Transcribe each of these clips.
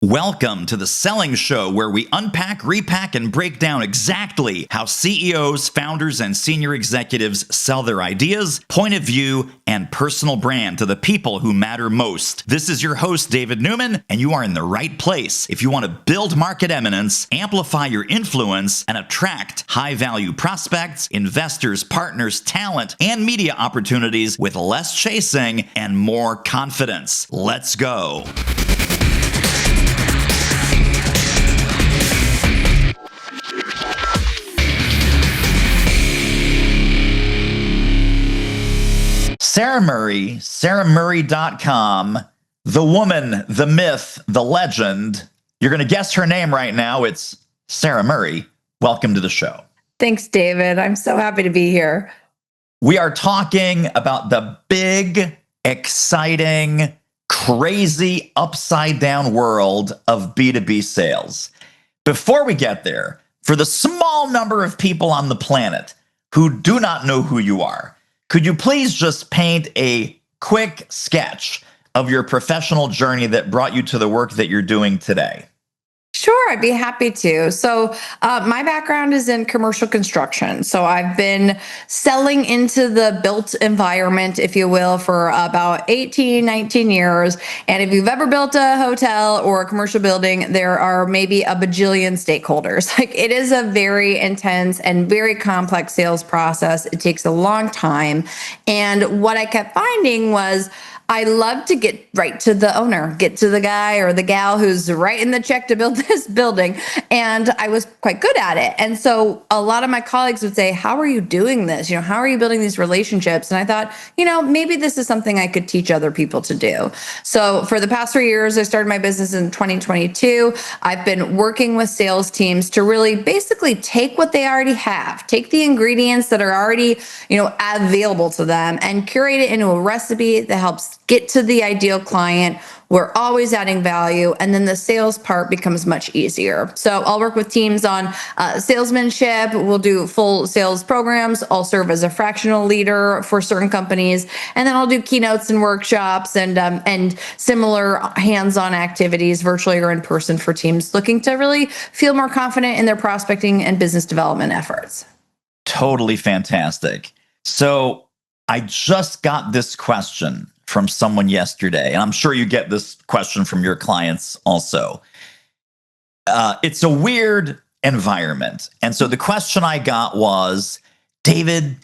Welcome to the Selling Show, where we unpack, repack, and break down exactly how CEOs, founders, and senior executives sell their ideas, point of view, and personal brand to the people who matter most. This is your host, David Newman, and you are in the right place if you want to build market eminence, amplify your influence, and attract high-value prospects, investors, partners, talent, and media opportunities with less chasing and more confidence. Let's go. Sara Murray, SaraMurray.com, the woman, the myth, the legend. You're going to guess her name right now. It's Sara Murray. Welcome to the show. Thanks, David. I'm so happy to be here. We are talking about the big, exciting, crazy, upside-down world of B2B sales. Before we get there, for the small number of people on the planet who do not know who you are, could you please just paint a quick sketch of your professional journey that brought you to the work that you're doing today? Sure, I'd be happy to. So my background is in commercial construction. So I've been selling into the built environment, if you will, for about 18, 19 years. And if you've ever built a hotel or a commercial building, there are maybe a bajillion stakeholders. Like, it is a very intense and very complex sales process. It takes a long time. And what I kept finding was I love to get right to the owner, get to the guy or the gal who's writing the check to build this building. And I was quite good at it. And so a lot of my colleagues would say, how are you doing this? How are you building these relationships? And I thought, maybe this is something I could teach other people to do. So for the past 3 years, I started my business in 2022. I've been working with sales teams to really basically take what they already have, take the ingredients that are already, available to them, and curate it into a recipe that helps get to the ideal client. We're always adding value, and then the sales part becomes much easier. So I'll work with teams on salesmanship. We'll do full sales programs. I'll serve as a fractional leader for certain companies, and then I'll do keynotes and workshops and similar hands-on activities, virtually or in person, for teams looking to really feel more confident in their prospecting and business development efforts. Totally fantastic. So I just got this question from someone yesterday, and I'm sure you get this question from your clients also. It's a weird environment. And so the question I got was, David,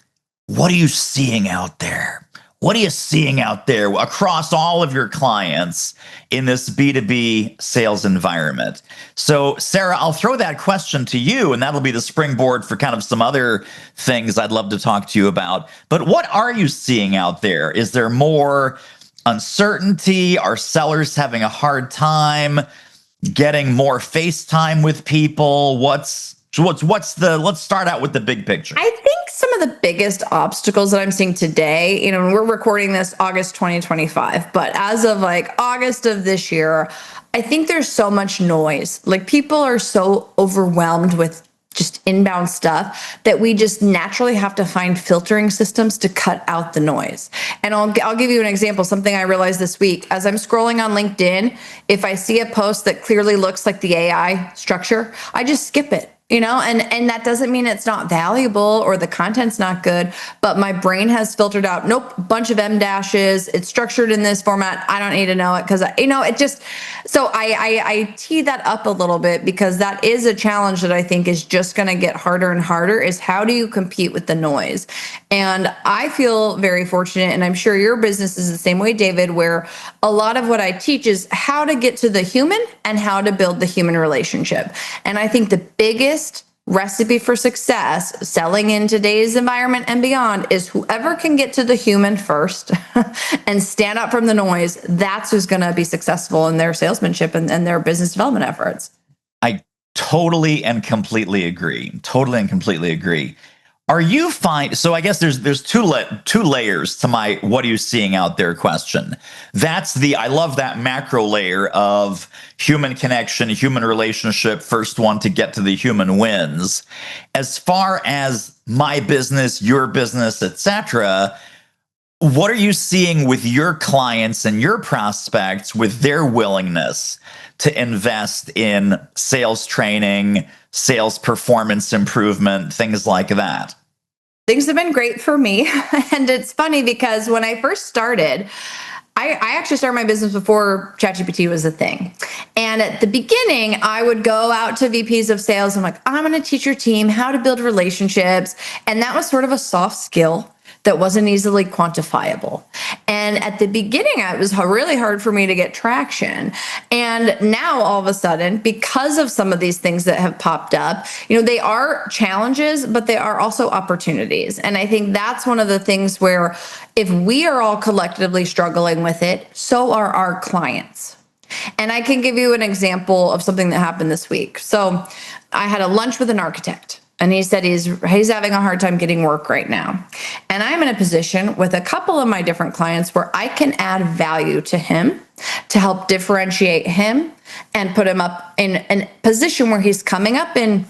what are you seeing out there? What are you seeing out there across all of your clients in this B2B sales environment? So, Sara, I'll throw that question to you, and that'll be the springboard for kind of some other things I'd love to talk to you about. But what are you seeing out there? Is there more uncertainty? Are sellers having a hard time getting more face time with people? Let's start out with the big picture. I think some of the biggest obstacles that I'm seeing today, we're recording this August 2025, but as of August of this year, I think there's so much noise. People are so overwhelmed with just inbound stuff that we just naturally have to find filtering systems to cut out the noise. And I'll give you an example, something I realized this week. As I'm scrolling on LinkedIn, if I see a post that clearly looks like the AI structure, I just skip it. And that doesn't mean it's not valuable or the content's not good, but my brain has filtered out, nope, bunch of M dashes, it's structured in this format, I don't need to know it, because it just, so I tee that up a little bit, because that is a challenge that I think is just going to get harder and harder, is how do you compete with the noise? And I feel very fortunate, and I'm sure your business is the same way, David, where a lot of what I teach is how to get to the human and how to build the human relationship. And I think the biggest recipe for success selling in today's environment and beyond is whoever can get to the human first and stand up from the noise. That's who's going to be successful in their salesmanship and their business development efforts. I totally and completely agree. Are you fine? So I guess there's two layers to my "what are you seeing out there" question. That's I love that macro layer of human connection, human relationship. First one to get to the human wins. As far as my business, your business, etc., what are you seeing with your clients and your prospects with their willingness to invest in sales training, sales performance improvement, things like that? Things have been great for me. And it's funny because when I first started, I actually started my business before ChatGPT was a thing. And at the beginning, I would go out to VPs of sales. I'm like, I'm going to teach your team how to build relationships. And that was sort of a soft skill that wasn't easily quantifiable. And at the beginning, it was really hard for me to get traction. And now all of a sudden, because of some of these things that have popped up, they are challenges, but they are also opportunities. And I think that's one of the things where if we are all collectively struggling with it, so are our clients. And I can give you an example of something that happened this week. So I had a lunch with an architect. And he said he's having a hard time getting work right now. And I'm in a position with a couple of my different clients where I can add value to him to help differentiate him and put him up in a position where he's coming up in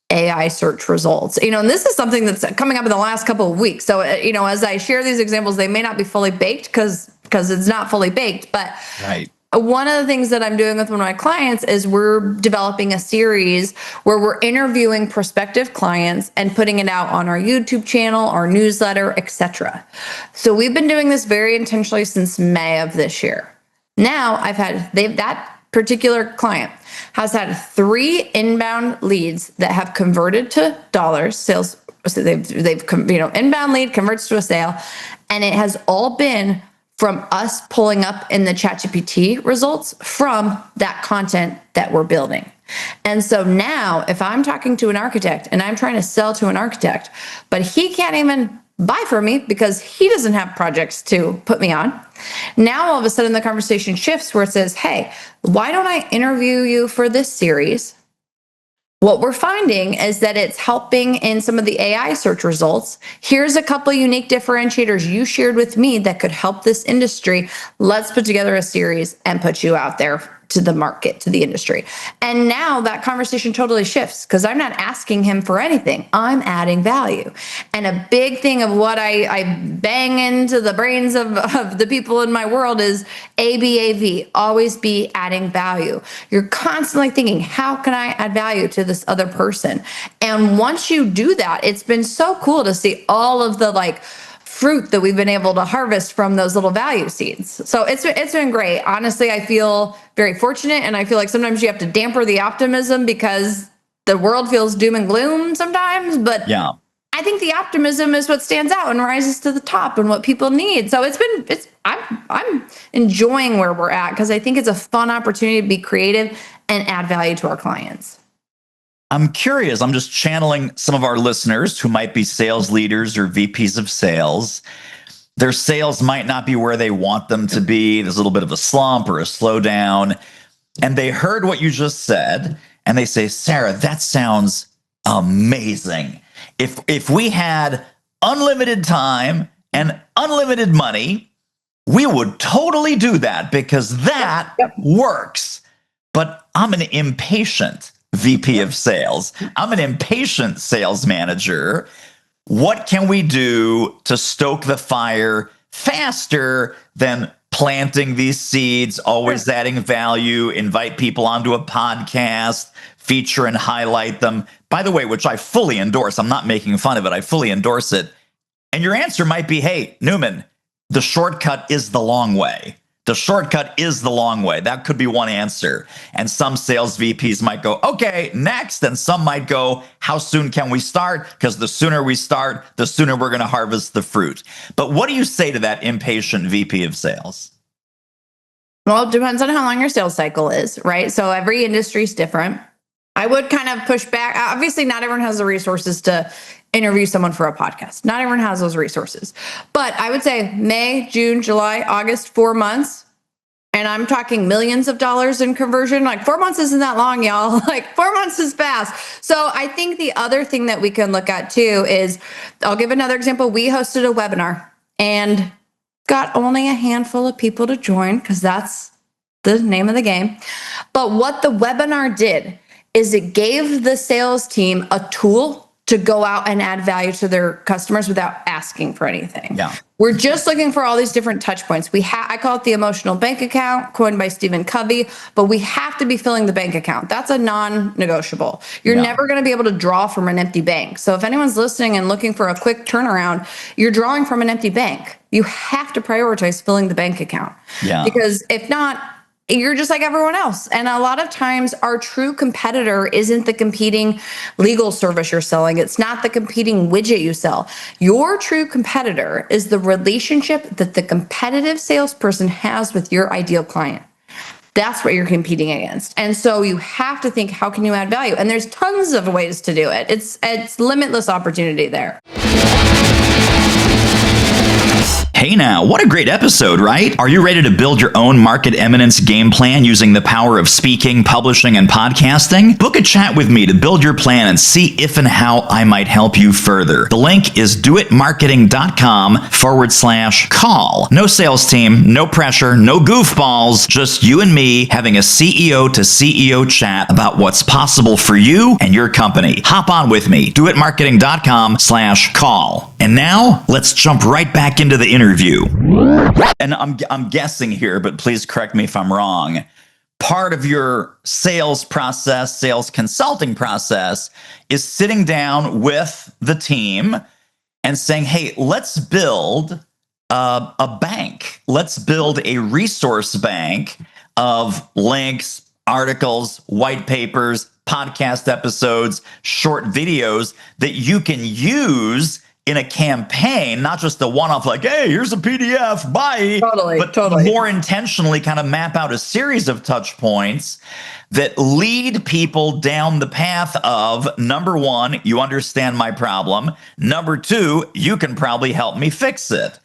AI search results. And this is something that's coming up in the last couple of weeks. So, as I share these examples, they may not be fully baked because it's not fully baked, but right. One of the things that I'm doing with one of my clients is we're developing a series where we're interviewing prospective clients and putting it out on our YouTube channel, our newsletter, etc. So we've been doing this very intentionally since May of this year. Now that particular client has had 3 inbound leads that have converted to dollars, sales. So they've inbound lead converts to a sale, and it has all been from us pulling up in the ChatGPT results from that content that we're building. And so now if I'm talking to an architect and I'm trying to sell to an architect, but he can't even buy from me because he doesn't have projects to put me on, now all of a sudden the conversation shifts where it says, hey, why don't I interview you for this series? What we're finding is that it's helping in some of the AI search results. Here's a couple of unique differentiators you shared with me that could help this industry. Let's put together a series and put you out there to the market, to the industry. And now that conversation totally shifts because I'm not asking him for anything. I'm adding value. And a big thing of what I bang into the brains of the people in my world is ABAV, always be adding value. You're constantly thinking, how can I add value to this other person? And once you do that, it's been so cool to see all of the fruit that we've been able to harvest from those little value seeds. So it's been great. Honestly, I feel very fortunate, and I feel like sometimes you have to damper the optimism because the world feels doom and gloom sometimes, but yeah, I think the optimism is what stands out and rises to the top and what people need. So I'm enjoying where we're at because I think it's a fun opportunity to be creative and add value to our clients. I'm curious. I'm just channeling some of our listeners who might be sales leaders or VPs of sales. Their sales might not be where they want them to be. There's a little bit of a slump or a slowdown. And they heard what you just said, and they say, Sara, that sounds amazing. If we had unlimited time and unlimited money, we would totally do that because that works. But I'm an impatient VP of sales. I'm an impatient sales manager. What can we do to stoke the fire faster than planting these seeds, always adding value, invite people onto a podcast, feature and highlight them? By the way, which I fully endorse. I'm not making fun of it. I fully endorse it. And your answer might be, hey, Newman, the shortcut is the long way. The shortcut is the long way. That could be one answer. And some sales VPs might go, okay, next. And some might go, how soon can we start? Because the sooner we start, the sooner we're going to harvest the fruit. But what do you say to that impatient VP of sales? Well, it depends on how long your sales cycle is, right? So every industry is different. I would kind of push back. Obviously, not everyone has the resources to interview someone for a podcast. Not everyone has those resources. But I would say May, June, July, August, 4 months. And I'm talking millions of dollars in conversion. 4 months isn't that long, y'all. 4 months is fast. So I think the other thing that we can look at too is, I'll give another example. We hosted a webinar and got only a handful of people to join because that's the name of the game. But what the webinar did is it gave the sales team a tool to go out and add value to their customers without asking for anything. Yeah. We're just looking for all these different touch points. I call it the emotional bank account, coined by Stephen Covey, but we have to be filling the bank account. That's a non-negotiable. You're never going to be able to draw from an empty bank. So if anyone's listening and looking for a quick turnaround, you're drawing from an empty bank. You have to prioritize filling the bank account. Yeah. Because if not, you're just like everyone else. And a lot of times our true competitor isn't the competing legal service you're selling. It's not the competing widget you sell. Your true competitor is the relationship that the competitive salesperson has with your ideal client. That's what you're competing against. And so you have to think, how can you add value? And there's tons of ways to do it. It's limitless opportunity there. Hey now, what a great episode, right? Are you ready to build your own Market Eminence game plan using the power of speaking, publishing, and podcasting? Book a chat with me to build your plan and see if and how I might help you further. The link is doitmarketing.com/call. No sales team, no pressure, no goofballs, just you and me having a CEO to CEO chat about what's possible for you and your company. Hop on with me, doitmarketing.com/call. And now, let's jump right back into the interview. And I'm guessing here, but please correct me if I'm wrong. Part of your sales process, sales consulting process, is sitting down with the team and saying, hey, let's build a bank. Let's build a resource bank of links, articles, white papers, podcast episodes, short videos that you can use in a campaign, not just a one-off like, hey, here's a PDF, bye. Totally. More intentionally kind of map out a series of touch points that lead people down the path of, number one, you understand my problem. Number two, you can probably help me fix it.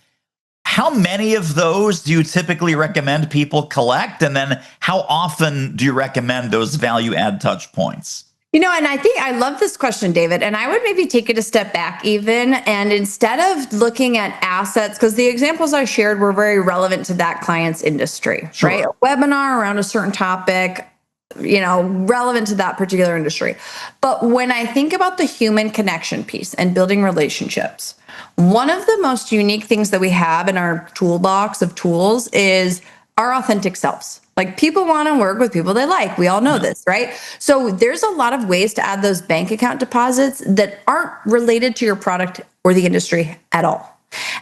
How many of those do you typically recommend people collect? And then how often do you recommend those value add touch points? And I think I love this question, David, and I would maybe take it a step back even. And instead of looking at assets, because the examples I shared were very relevant to that client's industry, Sure. right? A webinar around a certain topic, relevant to that particular industry. But when I think about the human connection piece and building relationships, one of the most unique things that we have in our toolbox of tools is our authentic selves. Like, people want to work with people they like. We all know this, right? So there's a lot of ways to add those bank account deposits that aren't related to your product or the industry at all.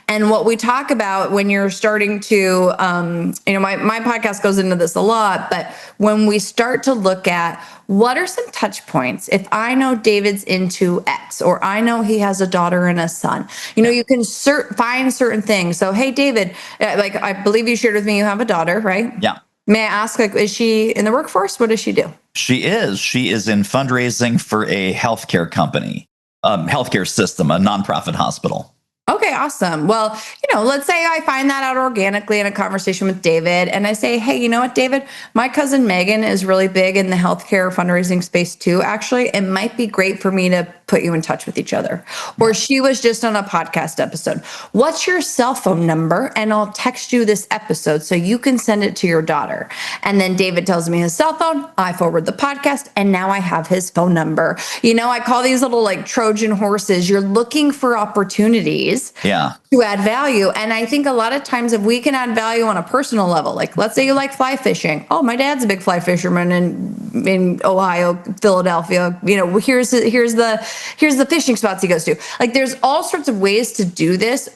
And what we talk about when you're starting to, my podcast goes into this a lot, but when we start to look at what are some touch points, if I know David's into X, or I know he has a daughter and a son, you can find certain things. So, hey, David, like I believe you shared with me, you have a daughter, right? Yeah. May I ask, is she in the workforce? What does she do? She is. She is in fundraising for a healthcare company, healthcare system, a nonprofit hospital. Okay, awesome. Well, let's say I find that out organically in a conversation with David, and I say, hey, you know what, David, my cousin Megan is really big in the healthcare fundraising space too. Actually, it might be great for me to put you in touch with each other. Or she was just on a podcast episode. What's your cell phone number? And I'll text you this episode so you can send it to your daughter. And then David tells me his cell phone. I forward the podcast, and now I have his phone number. I call these little like Trojan horses. You're looking for opportunities to add value. And I think a lot of times if we can add value on a personal level, like let's say you like fly fishing. Oh, my dad's a big fly fisherman in Ohio, Philadelphia. Here's the fishing spots he goes to. Like, there's all sorts of ways to do this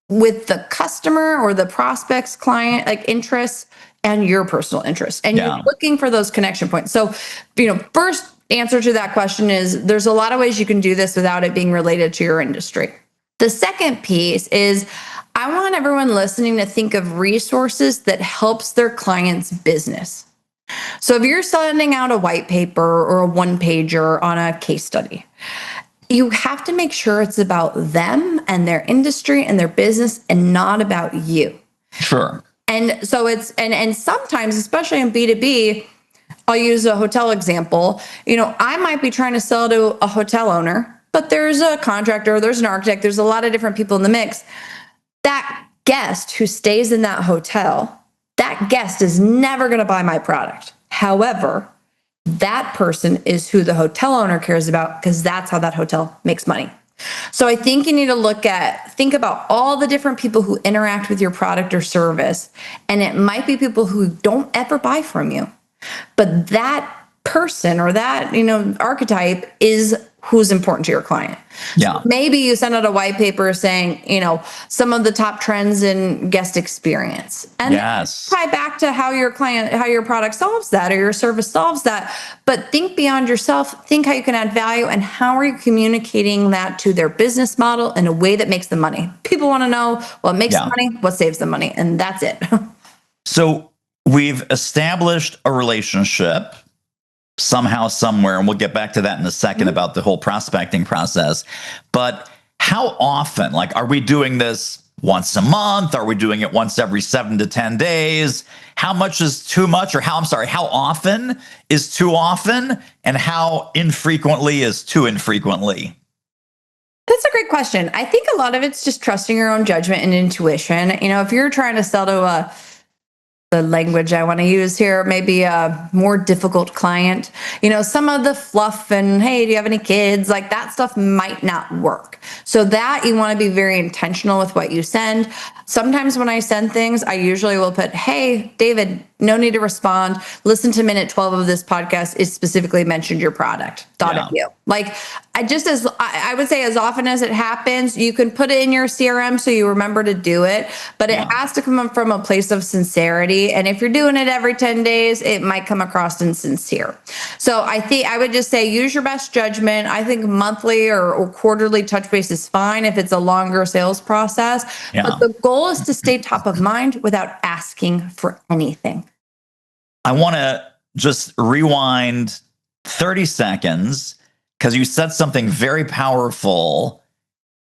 with the customer or the prospect's client, like interests and your personal interests. And you're looking for those connection points. So, first answer to that question is there's a lot of ways you can do this without it being related to your industry. The second piece is I want everyone listening to think of resources that helps their client's business. So if you're sending out a white paper or a one-pager on a case study, you have to make sure it's about them and their industry and their business and not about you. Sure. And so and sometimes, especially in B2B, I'll use a hotel example. I might be trying to sell to a hotel owner, but there's a contractor, there's an architect, there's a lot of different people in the mix. That guest who stays in that hotel, that guest is never going to buy my product. However, that person is who the hotel owner cares about, because that's how that hotel makes money. So I think you need to think about all the different people who interact with your product or service. And it might be people who don't ever buy from you, but that person or that, archetype is who's important to your client. Yeah. So maybe you send out a white paper saying, some of the top trends in guest experience, and Yes. tie back to how your product solves that, or your service solves that. But think beyond yourself, think how you can add value, and how are you communicating that to their business model in a way that makes them money. People want to know what makes them money, what saves them money, and that's it. So we've established a relationship somehow, somewhere, and we'll get back to that in a second about the whole prospecting process. But how often, are we doing this once a month? Are we doing it once every 7 to 10 days? How much is too much? Or how often is too often? And how infrequently is too infrequently? That's a great question. I think a lot of it's just trusting your own judgment and intuition. If you're trying to sell to the language I want to use here, maybe a more difficult client, some of the fluff and, hey, do you have any kids? That stuff might not work. So that you want to be very intentional with what you send. Sometimes when I send things, I usually will put, hey, David, no need to respond. Listen to minute 12 of this podcast. It specifically mentioned your product. Thought of you. I would say, as often as it happens, you can put it in your CRM so you remember to do it, but it has to come from a place of sincerity. And if you're doing it every 10 days, it might come across insincere. So I would just say, use your best judgment. I think monthly or quarterly touch base is fine if it's a longer sales process. Yeah. But the goal is to stay top of mind without asking for anything. I want to just rewind 30 seconds, because you said something very powerful,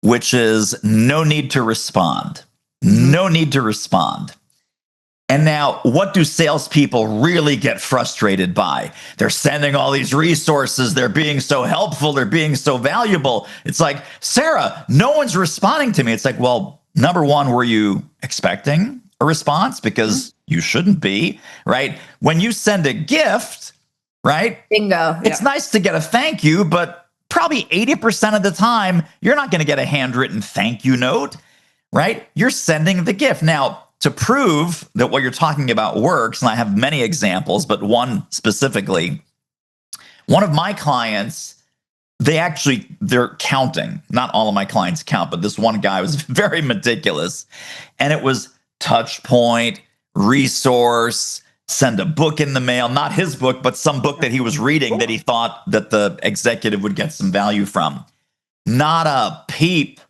which is no need to respond. No need to respond. And now, what do salespeople really get frustrated by? They're sending all these resources. They're being so helpful. They're being so valuable. It's like, Sara, no one's responding to me. It's like, well, number one, were you expecting a response? Because you shouldn't be, right? When you send a gift, right? Bingo. It's nice to get a thank you, but probably 80% of the time, you're not going to get a handwritten thank you note, right? You're sending the gift. Now, to prove that what you're talking about works, and I have many examples, but one specifically, one of my clients, they're counting. Not all of my clients count, but this one guy was very meticulous. And it was touch point, resource, send a book in the mail, not his book, but some book that he was reading that he thought that the executive would get some value from. Not a peep,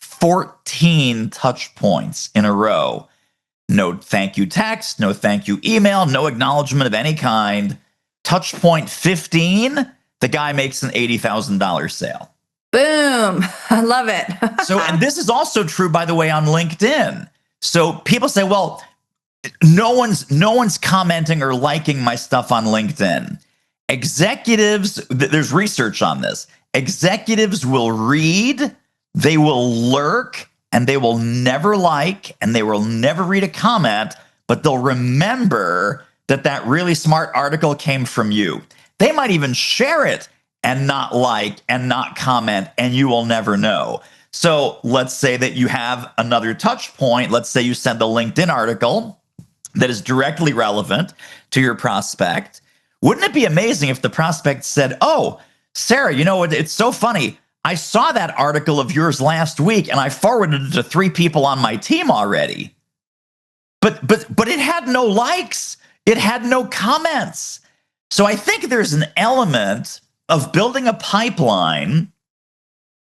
14 touch points in a row. No thank you text, no thank you email, no acknowledgement of any kind. Touch point 15, the guy makes an $80,000 sale. Boom. I love it. So, and this is also true, by the way, on LinkedIn. So people say, well, no one's commenting or liking my stuff on LinkedIn. Executives, there's research on this. Executives will read, they will lurk, and they will never like, and they will never read a comment, but they'll remember that really smart article came from you. They might even share it and not like and not comment, and you will never know. So let's say that you have another touch point. Let's say you send a LinkedIn article that is directly relevant to your prospect. Wouldn't it be amazing if the prospect said, oh, Sara, it's so funny. I saw that article of yours last week and I forwarded it to 3 people on my team already. But it had no likes. It had no comments. So I think there's an element of building a pipeline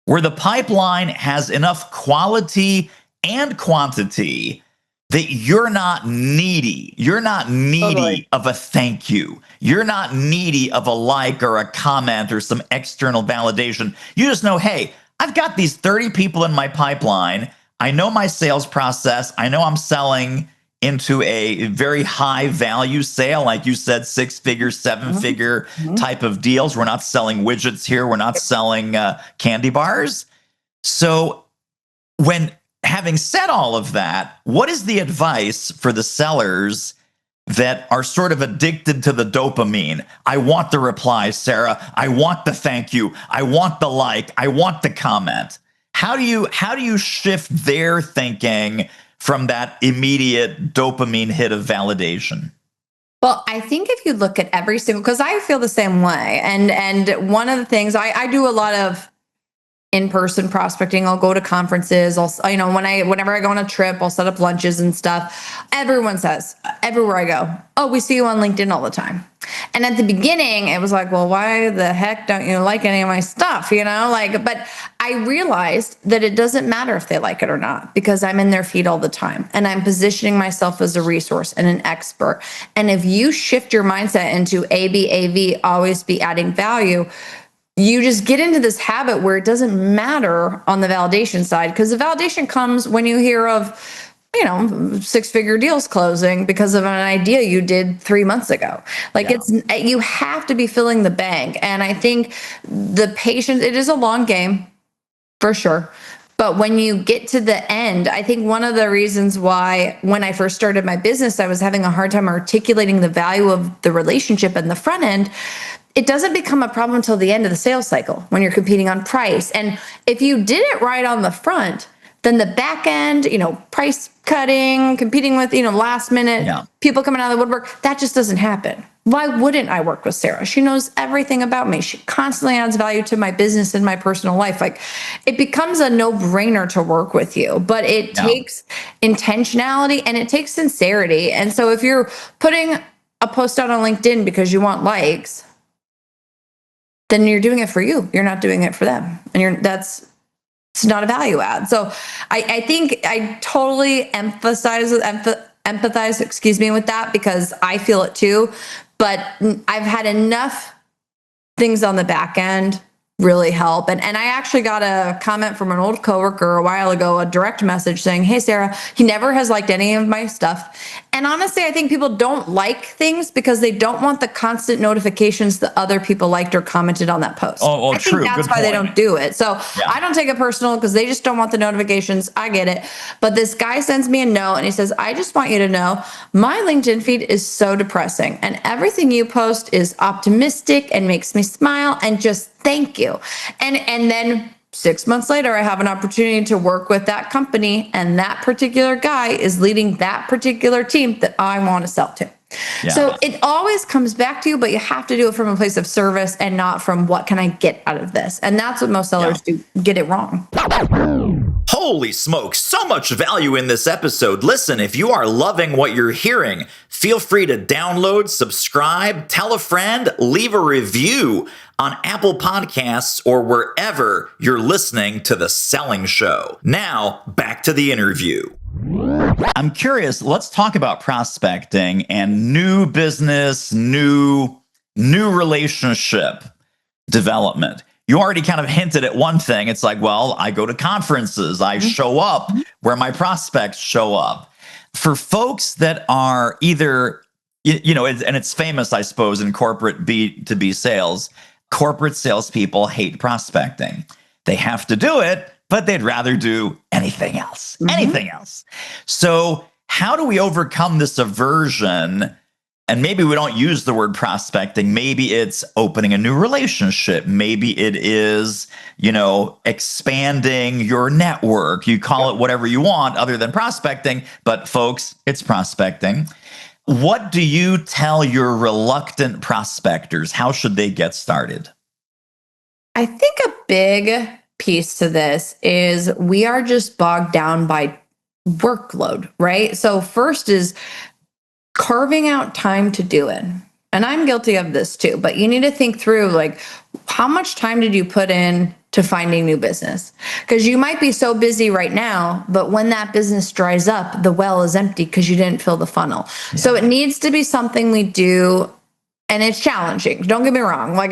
where the pipeline has enough quality and quantity that you're not needy. You're not needy of a thank you. You're not needy of a like or a comment or some external validation. You just know, hey, I've got these 30 people in my pipeline. I know my sales process. I know I'm selling into a very high value sale. Like you said, 6-figure, 7-figure type of deals. We're not selling widgets here. We're not selling candy bars. So having said all of that, what is the advice for the sellers that are sort of addicted to the dopamine. I want the reply, Sara. I want the thank you. I want the like. I want the comment. How do you shift their thinking from that immediate dopamine hit of validation? Well, I think if you look at every single, because I feel the same way, and one of the things I do a lot of in-person prospecting. I'll go to conferences. Whenever I go on a trip, I'll set up lunches and stuff. Everyone says everywhere I go, "Oh, we see you on LinkedIn all the time." And at the beginning, it was like, "Well, why the heck don't you like any of my stuff?" But I realized that it doesn't matter if they like it or not, because I'm in their feed all the time and I'm positioning myself as a resource and an expert. And if you shift your mindset into ABAV, always be adding value, you just get into this habit where it doesn't matter on the validation side, because the validation comes when you hear of, six-figure deals closing because of an idea you did 3 months ago. You have to be filling the bank. And I think the patience, it is a long game for sure. But when you get to the end, I think one of the reasons why when I first started my business, I was having a hard time articulating the value of the relationship in the front end. It doesn't become a problem until the end of the sales cycle when you're competing on price. And if you did it right on the front, then the back end, price cutting, competing with, last minute people coming out of the woodwork, that just doesn't happen. Why wouldn't I work with Sara? She knows everything about me. She constantly adds value to my business and my personal life. It becomes a no-brainer to work with you, but it takes intentionality and it takes sincerity. And so if you're putting a post out on LinkedIn because you want likes, then you're doing it for you. You're not doing it for them. And it's not a value add. So I think I totally empathize with that, because I feel it too. But I've had enough things on the back end really help. And I actually got a comment from an old coworker a while ago, a direct message saying, "Hey, Sara, he never has liked any of my stuff." And honestly, I think people don't like things because they don't want the constant notifications that other people liked or commented on that post. I True. think that's why they don't do it. So I don't take it personal, because they just don't want the notifications. I get it. But this guy sends me a note and he says, "I just want you to know my LinkedIn feed is so depressing, and everything you post is optimistic and makes me smile, and just thank you." And then 6 months later, I have an opportunity to work with that company, and that particular guy is leading that particular team that I want to sell to. Yeah. So it always comes back to you, but you have to do it from a place of service and not from what can I get out of this. And that's what most sellers do, get it wrong. Holy smokes, so much value in this episode. Listen, if you are loving what you're hearing, feel free to download, subscribe, tell a friend, leave a review on Apple Podcasts or wherever you're listening to The Selling Show. Now, back to the interview. I'm curious, let's talk about prospecting and new business, new relationship development. You already kind of hinted at one thing. It's like, well, I go to conferences, I show up where my prospects show up. For folks that are either, and it's famous, I suppose, in corporate B2B sales, corporate salespeople hate prospecting. They have to do it, but they'd rather do anything else. So how do we overcome this aversion? And maybe we don't use the word prospecting. Maybe it's opening a new relationship. Maybe it is, expanding your network. You call it whatever you want other than prospecting, but folks, it's prospecting. What do you tell your reluctant prospectors? How should they get started? I think a big piece to this is we are just bogged down by workload, right? So first is carving out time to do it. And I'm guilty of this too, but you need to think through, how much time did you put in to finding new business? Because you might be so busy right now, but when that business dries up, the well is empty because you didn't fill the funnel. Yeah. So it needs to be something we do. And it's challenging. Don't get me wrong. My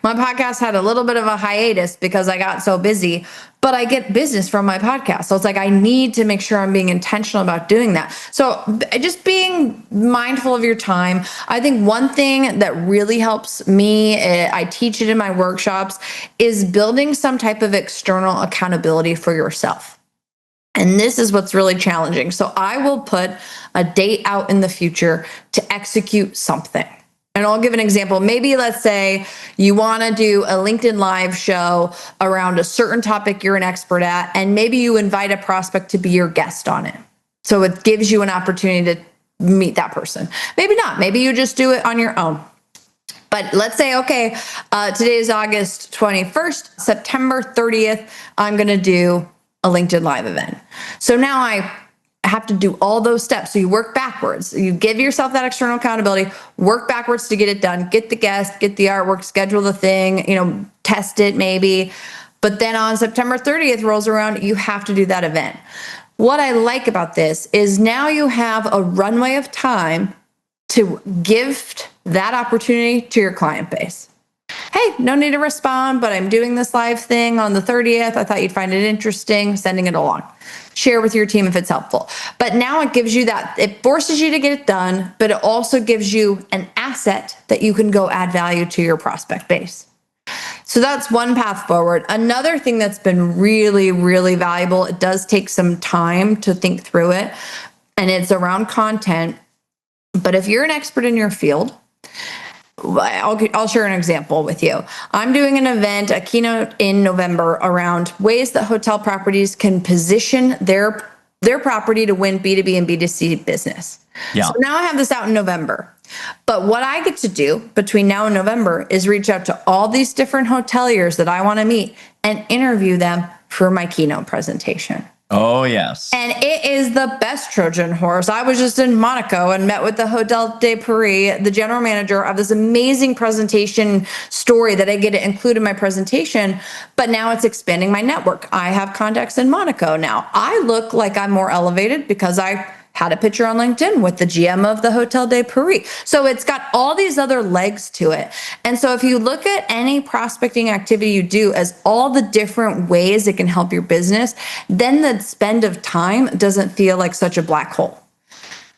podcast had a little bit of a hiatus because I got so busy, but I get business from my podcast. So it's like, I need to make sure I'm being intentional about doing that. So just being mindful of your time. I think one thing that really helps me, I teach it in my workshops, is building some type of external accountability for yourself. And this is what's really challenging. So I will put a date out in the future to execute something. And I'll give an example. Maybe let's say you want to do a LinkedIn Live show around a certain topic you're an expert at, and maybe you invite a prospect to be your guest on it. So it gives you an opportunity to meet that person. Maybe not. Maybe you just do it on your own. But let's say, okay, today is August 21st, September 30th, I'm going to do a LinkedIn Live event. So now I have to do all those steps. So you work backwards. You give yourself that external accountability, work backwards to get it done, get the guest, get the artwork, schedule the thing, test it maybe. But then on September 30th rolls around, you have to do that event. What I like about this is now you have a runway of time to gift that opportunity to your client base. Hey, no need to respond, but I'm doing this live thing on the 30th. I thought you'd find it interesting, sending it along. Share with your team if it's helpful. But now it gives you that, it forces you to get it done, but it also gives you an asset that you can go add value to your prospect base. So that's one path forward. Another thing that's been really, really valuable, it does take some time to think through it, and it's around content. But if you're an expert in your field, I'll share an example with you. I'm doing an event, a keynote in November around ways that hotel properties can position their property to win B2B and B2C business. Yeah. So now I have this out in November. But what I get to do between now and November is reach out to all these different hoteliers that I want to meet and interview them for my keynote presentation. Oh, yes. And it is the best Trojan horse. I was just in Monaco and met with the Hotel de Paris, the general manager of this amazing presentation story that I get to include in my presentation. But now it's expanding my network. I have contacts in Monaco now. I look like I'm more elevated because I had a picture on LinkedIn with the GM of the Hotel de Paris. So it's got all these other legs to it. And so if you look at any prospecting activity you do as all the different ways it can help your business, then the spend of time doesn't feel like such a black hole.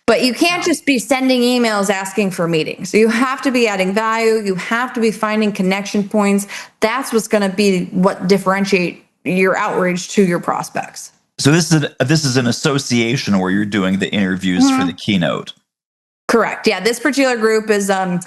But you can't just be sending emails asking for meetings. You have to be adding value. You have to be finding connection points. That's what's going to be what differentiate your outreach to your prospects. So this is an association where you're doing the interviews for the keynote. Correct. Yeah, this particular group is a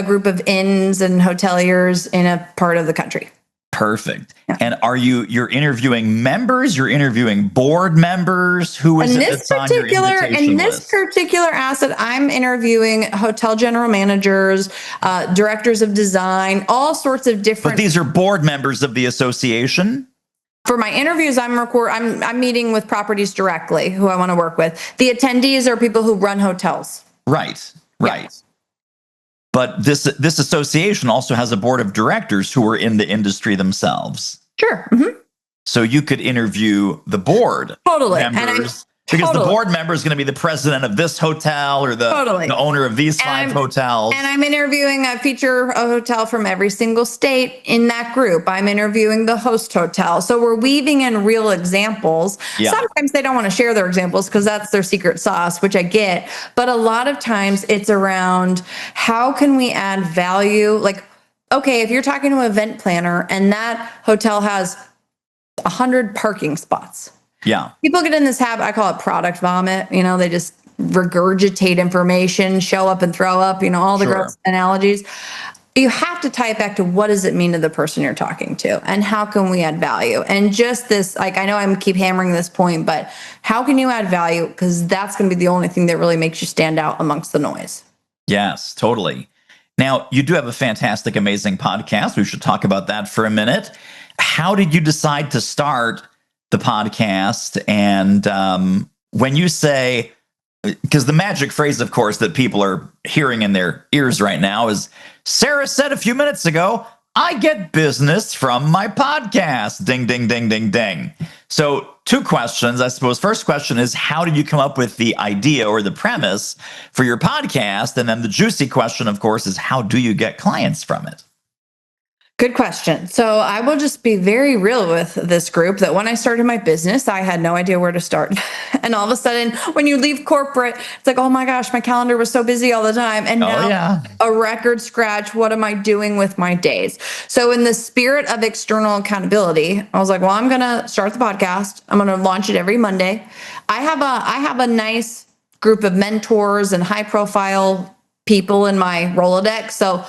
group of inns and hoteliers in a part of the country. Perfect. Yeah. And you're interviewing members? You're interviewing board members? Who is it that's on your invitation list? This particular asset, I'm interviewing hotel general managers, directors of design, all sorts of different. But these are board members of the association? For my interviews, I'm meeting with properties directly who I want to work with. The attendees are people who run hotels. Right. Yeah. But this association also has a board of directors who are in the industry themselves. Sure. Mm-hmm. So you could interview the board members. Because the board member is going to be the president of this hotel or the owner of these five hotels. And I'm interviewing a hotel from every single state in that group. I'm interviewing the host hotel. So we're weaving in real examples. Yeah. Sometimes they don't want to share their examples because that's their secret sauce, which I get. But a lot of times it's around how can we add value? Like, okay, if you're talking to an event planner and that hotel has 100 parking spots. Yeah. People get in this habit, I call it product vomit. They just regurgitate information, show up and throw up, all the gross analogies. You have to tie it back to what does it mean to the person you're talking to and how can we add value? And just this, I know I keep hammering this point, but how can you add value? Because that's going to be the only thing that really makes you stand out amongst the noise. Yes, totally. Now, you do have a fantastic, amazing podcast. We should talk about that for a minute. How did you decide to start the podcast? And when you say, because the magic phrase, of course, that people are hearing in their ears right now is, Sara said a few minutes ago, I get business from my podcast. Ding, ding, ding, ding, ding. So 2 questions, I suppose. First question is, how did you come up with the idea or the premise for your podcast? And then the juicy question, of course, is how do you get clients from it? Good question. So I will just be very real with this group that when I started my business, I had no idea where to start. And all of a sudden, when you leave corporate, it's like, oh my gosh, my calendar was so busy all the time. And Oh, now yeah. a record scratch. What am I doing with my days? So in the spirit of external accountability, I was like, well, I'm going to start the podcast. I'm going to launch it every Monday. I have a nice group of mentors and high profile people in my Rolodex. So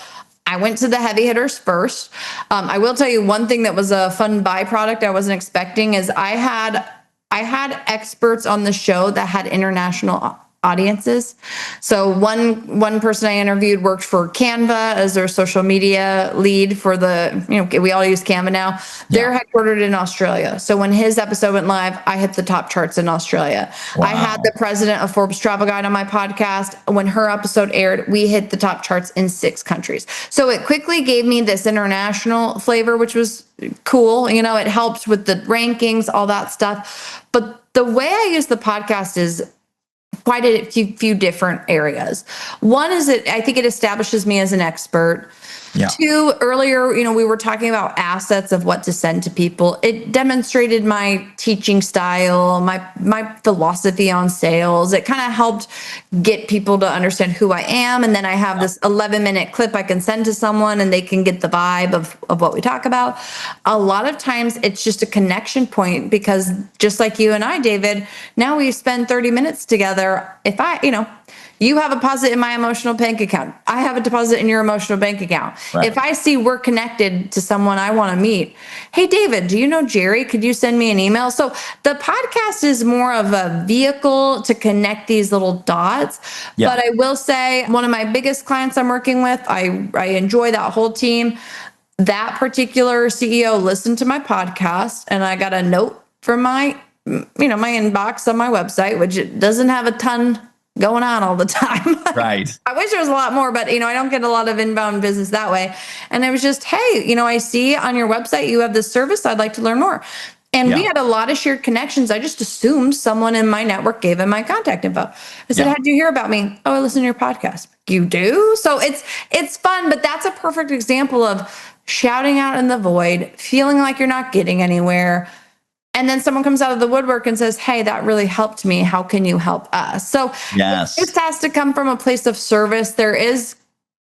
I went to the heavy hitters first. I will tell you one thing that was a fun byproduct I wasn't expecting is I had experts on the show that had international audiences. So one person I interviewed worked for Canva as their social media lead for we all use Canva now. They're headquartered in Australia. So when his episode went live, I hit the top charts in Australia. Wow. I had the president of Forbes Travel Guide on my podcast. When her episode aired, we hit the top charts in 6 countries. So it quickly gave me this international flavor, which was cool. It helped with the rankings, all that stuff. But the way I use the podcast is quite a few different areas. One is that I think it establishes me as an expert. Yeah. 2, earlier, we were talking about assets of what to send to people. It demonstrated my teaching style, my philosophy on sales. It kind of helped get people to understand who I am. And then I have this 11-minute clip I can send to someone and they can get the vibe of what we talk about. A lot of times it's just a connection point because just like you and I, David, now we spend 30 minutes together. If you have a deposit in my emotional bank account. I have a deposit in your emotional bank account. Right. If I see we're connected to someone I want to meet, hey, David, do you know Jerry? Could you send me an email? So the podcast is more of a vehicle to connect these little dots. Yeah. But I will say one of my biggest clients I'm working with, I enjoy that whole team. That particular CEO listened to my podcast and I got a note from my inbox on my website, which it doesn't have a ton going on all the time. Right. I wish there was a lot more, but I don't get a lot of inbound business that way. And it was just, hey, I see on your website you have this service. I'd like to learn more. And we had a lot of shared connections. I just assumed someone in my network gave him my contact info. I said, how'd you hear about me? Oh, I listen to your podcast. You do? So it's fun, but that's a perfect example of shouting out in the void, feeling like you're not getting anywhere. And then someone comes out of the woodwork and says, hey, that really helped me. How can you help us? So this has to come from a place of service. There is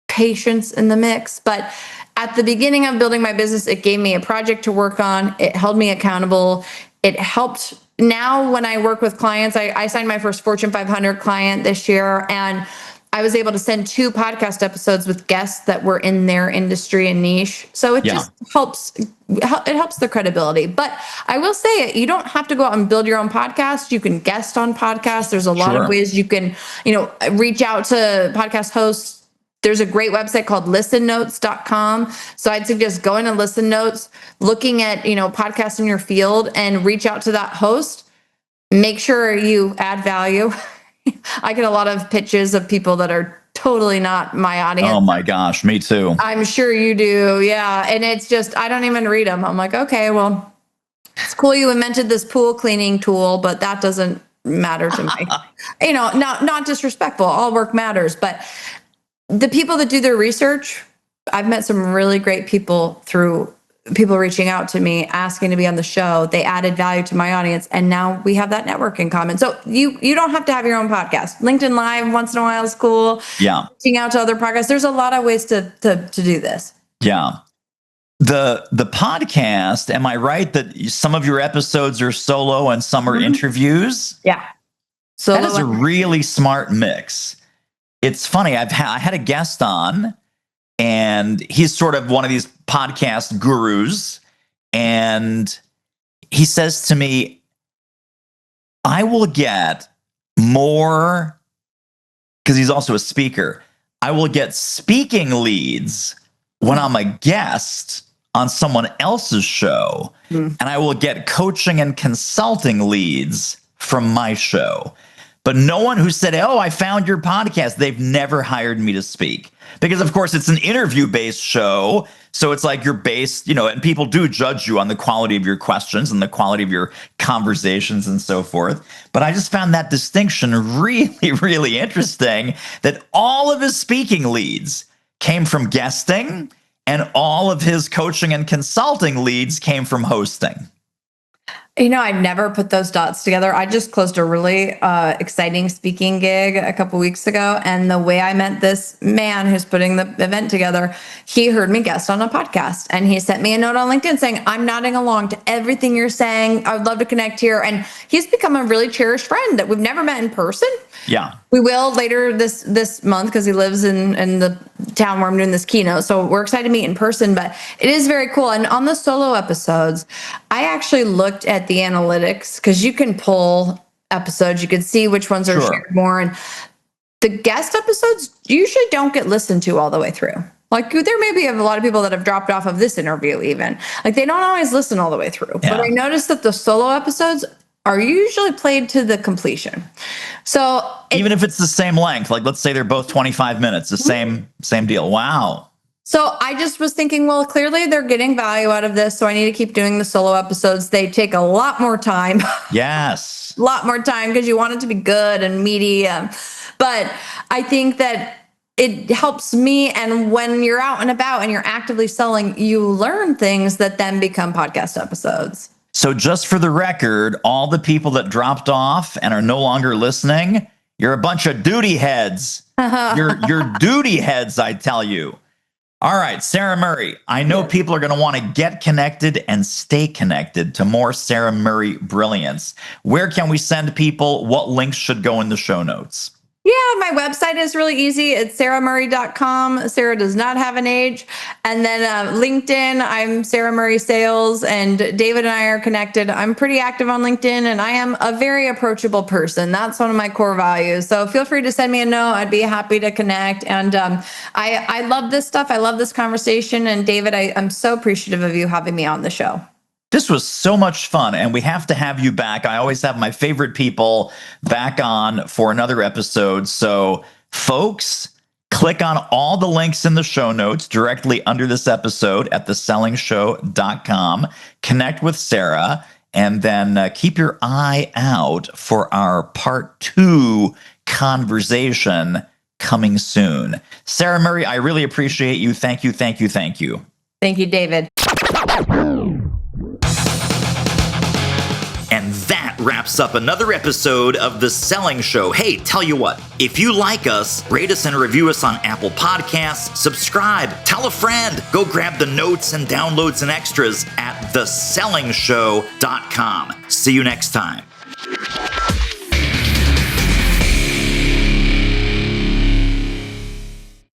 patience in the mix, but at the beginning of building my business, it gave me a project to work on. It held me accountable. It helped. Now, when I work with clients, I signed my first Fortune 500 client this year, and I was able to send 2 podcast episodes with guests that were in their industry and niche. So it just helps. It helps the credibility. But I will say it, you don't have to go out and build your own podcast. You can guest on podcasts. There's a lot of ways you can, reach out to podcast hosts. There's a great website called listennotes.com. So I'd suggest going to Listen Notes, looking at, podcasts in your field and reach out to that host. Make sure you add value. I get a lot of pitches of people that are totally not my audience. Oh my gosh, me too. I'm sure you do. Yeah. And it's just, I don't even read them. I'm like, okay, well, it's cool you invented this pool cleaning tool, but that doesn't matter to me. Not disrespectful. All work matters. But the people that do their research, I've met some really great people through people reaching out to me, asking to be on the show. They added value to my audience. And now we have that network in common. So you don't have to have your own podcast. LinkedIn Live once in a while is cool. Yeah. Reaching out to other podcasts. There's a lot of ways to do this. Yeah. The podcast, am I right that some of your episodes are solo and some are interviews? Yeah. So that is a really smart mix. It's funny. I had a guest on, and he's sort of one of these podcast gurus. And he says to me, I will get more, because he's also a speaker, I will get speaking leads when I'm a guest on someone else's show. And I will get coaching and consulting leads from my show. But no one who said, oh, I found your podcast, they've never hired me to speak. Because, of course, it's an interview-based show. So it's like you're based, and people do judge you on the quality of your questions and the quality of your conversations and so forth. But I just found that distinction really, really interesting, that all of his speaking leads came from guesting and all of his coaching and consulting leads came from hosting. I never put those dots together. I just closed a really exciting speaking gig a couple weeks ago. And the way I met this man who's putting the event together, he heard me guest on a podcast and he sent me a note on LinkedIn saying, I'm nodding along to everything you're saying. I would love to connect here. And he's become a really cherished friend that we've never met in person. Yeah. We will later this month because he lives in the town where I'm doing this keynote. So we're excited to meet in person, but it is very cool. And on the solo episodes, I actually looked at the analytics because you can pull episodes. You can see which ones are shared more. And the guest episodes usually don't get listened to all the way through. Like there may be a lot of people that have dropped off of this interview even. Like they don't always listen all the way through. Yeah. But I noticed that the solo episodes are usually played to the completion. So even if it's the same length, like let's say they're both 25 minutes, the same deal. Wow. So I just was thinking, well, clearly they're getting value out of this. So I need to keep doing the solo episodes. They take a lot more time. Yes. A lot more time because you want it to be good and meaty. But I think that it helps me. And when you're out and about and you're actively selling, you learn things that then become podcast episodes. So just for the record, all the people that dropped off and are no longer listening, you're a bunch of duty heads. You're duty heads, I tell you. All right, Sara Murray, I know people are going to want to get connected and stay connected to more Sara Murray brilliance. Where can we send people? What links should go in the show notes? Yeah, my website is really easy. It's saramurray.com. Sara does not have an age. And then LinkedIn, I'm Sara Murray Sales, and David and I are connected. I'm pretty active on LinkedIn, and I am a very approachable person. That's one of my core values. So feel free to send me a note. I'd be happy to connect. And I love this stuff. I love this conversation. And David, I'm so appreciative of you having me on the show. This was so much fun, and we have to have you back. I always have my favorite people back on for another episode. So, folks, click on all the links in the show notes directly under this episode at thesellingshow.com. Connect with Sara, and then keep your eye out for our part 2 conversation coming soon. Sara Murray, I really appreciate you. Thank you, thank you, thank you. Thank you, David. And that wraps up another episode of The Selling Show. Hey, tell you what, if you like us, rate us and review us on Apple Podcasts, subscribe, tell a friend, go grab the notes and downloads and extras at thesellingshow.com. See you next time.